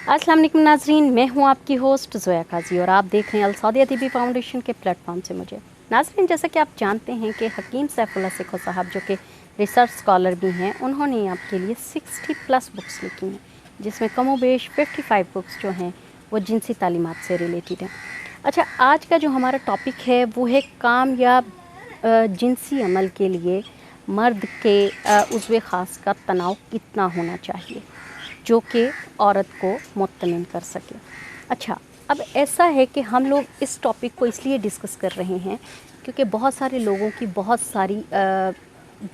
अस्सलाम वालेकुम नाजरीन, मैं हूं आपकी होस्ट ज़ोया काजी और आप देख रहे हैं अल सऊदी अदबी फाउंडेशन के प्लेटफॉर्म से मुझे। नाजरीन, जैसा कि आप जानते हैं कि हकीम सैफुल्लाह सिखो साहब जो कि रिसर्च स्कॉलर भी हैं, उन्होंने आपके लिए 60+ बुक्स लिखी हैं, जिसमें कमोबेश 55 बुक्स जो हैं वो जिनसी तालीमात से रिलेटेड हैं। अच्छा, आज का जो हमारा टॉपिक है वो है कामयाब जिनसी अमल के लिए मर्द के उज़्वे ख़ास का तनाव कितना होना चाहिए जो कि औरत को मुत्तमिन कर सके। अच्छा, अब ऐसा है कि हम लोग इस टॉपिक को इसलिए डिस्कस कर रहे हैं क्योंकि बहुत सारे लोगों की बहुत सारी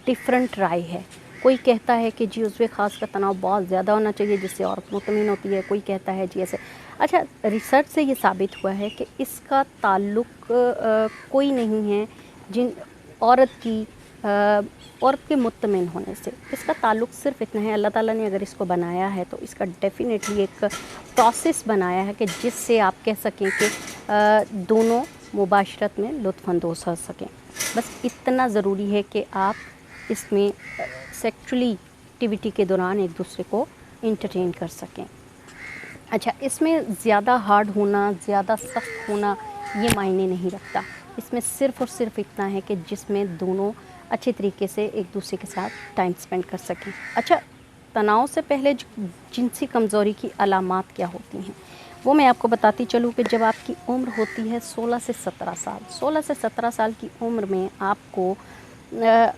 डिफरेंट राय है। कोई कहता है कि जी उज़्वे ख़ास का तनाव बहुत ज़्यादा होना चाहिए जिससे औरत मुत्तमिन होती है, कोई कहता है जी ऐसे। अच्छा, रिसर्च से ये साबित हुआ है कि इसका ताल्लुक़ कोई नहीं है जिन औरत के मुत्तमिन होने से। इसका ताल्लुक़ सिर्फ़ इतना है, अल्लाह ताला ने अगर इसको बनाया है तो इसका डेफ़िनेटली एक प्रोसेस बनाया है कि जिससे आप कह सकें कि दोनों मुबाशरत में लुत्फ़अंदोज़ हो सकें। बस इतना ज़रूरी है कि आप इसमें सेक्सुअली एक्टिविटी के दौरान एक दूसरे को एंटरटेन कर सकें। अच्छा, इसमें ज़्यादा हार्ड होना, ज़्यादा सख्त होना ये मायने नहीं रखता। इसमें सिर्फ़ और सिर्फ इतना है कि जिसमें दोनों अच्छे तरीके से एक दूसरे के साथ टाइम स्पेंड कर सकें। अच्छा, तनाव से पहले जिनसी कमज़ोरी की अलामात क्या होती हैं वो मैं आपको बताती चलूँ कि जब आपकी उम्र होती है 16 से 17 साल, 16 से 17 साल की उम्र में आपको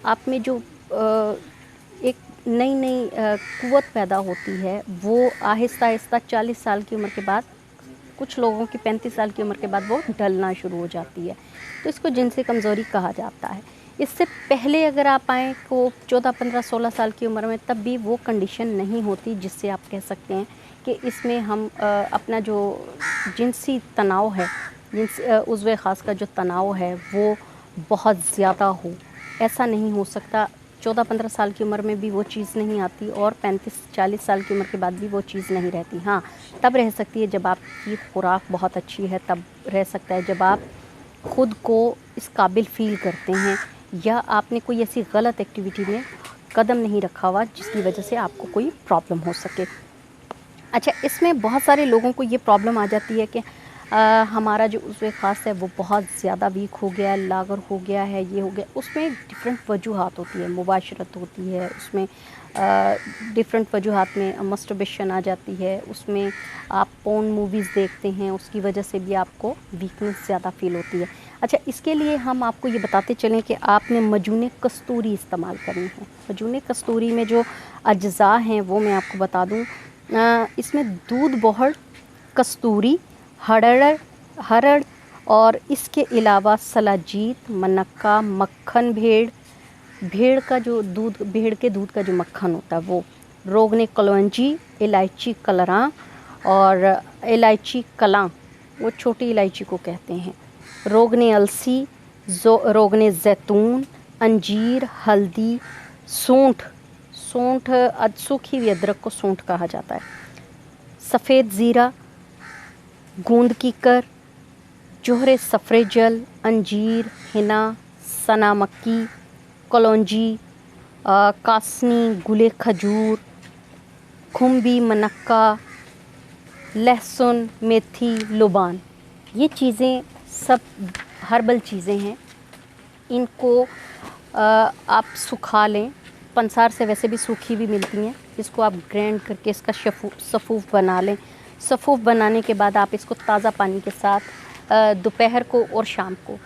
आप में जो एक नई क़ुव्वत पैदा होती है वो आहिस्ता आहिस्ता 40 साल की उम्र के बाद, कुछ लोगों की 35 साल की उम्र के बाद वो ढलना शुरू हो जाती है। तो इसको जिनसी कमज़ोरी कहा जाता है। इससे पहले अगर आप आएँ तो 14, 15, 16 साल की उम्र में, तब भी वो कंडीशन नहीं होती जिससे आप कह सकते हैं कि इसमें हम अपना जो जिनसी तनाव है, उज़्वे ख़ास का जो तनाव है वो बहुत ज़्यादा हो। ऐसा नहीं हो सकता। 14, 15 साल की उम्र में भी वो चीज़ नहीं आती और 35, 40 साल की उम्र के बाद भी वो चीज़ नहीं रहती। हाँ, तब रह सकती है जब आपकी खुराक बहुत अच्छी है, तब रह सकता है जब आप ख़ुद को इस काबिल फ़ील करते हैं या आपने कोई ऐसी गलत एक्टिविटी में कदम नहीं रखा हुआ जिसकी वजह से आपको कोई प्रॉब्लम हो सके। अच्छा, इसमें बहुत सारे लोगों को ये प्रॉब्लम आ जाती है कि हमारा जो उज़्वे ख़ास है वो बहुत ज़्यादा वीक हो गया है, लागर हो गया है, ये हो गया। उसमें डिफरेंट वजूहात होती है, मुबाशरत होती है, उसमें डिफरेंट वजूहात में मस्टरबेशन आ जाती है, उसमें आप पोर्न मूवीज़ देखते हैं, उसकी वजह से भी आपको वीकनेस ज़्यादा फ़ील होती है। अच्छा, इसके लिए हम आपको ये बताते चलें कि आपने मजून कस्तूरी इस्तेमाल करनी है। मजून कस्तूरी में जो अज्ज़ा हैं वो मैं आपको बता दूँ। इसमें दूध बहड़, कस्तूरी, हरड़ और इसके अलावा सलाजीत, मनक्का, मक्खन भेड़ का जो दूध, भेड़ के दूध का जो मक्खन होता है वो, रोगने कलौंजी, इलायची कलरां और इलायची कलां, वो छोटी इलायची को कहते हैं, रोगने अलसी, रोगने ज़ैतून, अंजीर, हल्दी, सूंठ सूखी हुई अदरक को सूंठ कहा जाता है, सफ़ेद ज़ीरा, गूंद की कर, जोहरे सफ़रे जल, अंजीर, हिना, सना मक्की, कलौंजी, कासनी, गुले खजूर, खुम्बी, मनक्का, लहसुन, मेथी, लुबान, ये चीज़ें सब हर्बल चीज़ें हैं। इनको आप सुखा लें। पंसार से वैसे भी सूखी भी मिलती हैं, इसको आप ग्राइंड करके इसका सफ़ूफ़ बना लें। सफ़ूफ़ बनाने के बाद आप इसको ताज़ा पानी के साथ दोपहर को और शाम को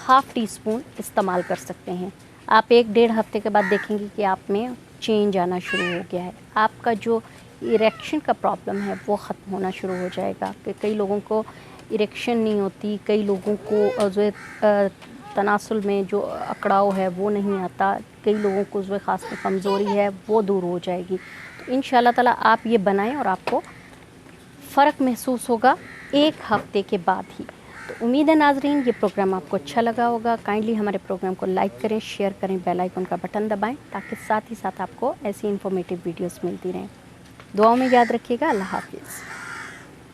½ टीस्पून इस्तेमाल कर सकते हैं। आप 1-1.5 हफ़्ते के बाद देखेंगे कि आप में चेंज आना शुरू हो गया है। आपका जो इरेक्शन का प्रॉब्लम है वो ख़त्म होना शुरू हो जाएगा। कि कई लोगों को इरेक्शन नहीं होती, कई लोगों को जो तनासुल में जो अकड़ाव है वो नहीं आता, कई लोगों को उज़्वे ख़ास में कमज़ोरी है वो दूर हो जाएगी। तो इंशाअल्लाह ताला आप ये बनाएं और आपको फ़र्क महसूस होगा 1 हफ़्ते के बाद ही। तो उम्मीद है नाज़रीन ये प्रोग्राम आपको अच्छा लगा होगा। काइंडली हमारे प्रोग्राम को लाइक करें, शेयर करें, बेल आइकन का बटन दबाएं ताकि साथ ही साथ आपको ऐसी इन्फॉर्मेटिव वीडियोस मिलती रहें। दुआओं में याद रखिएगा। अल्लाह हाफ़िज़।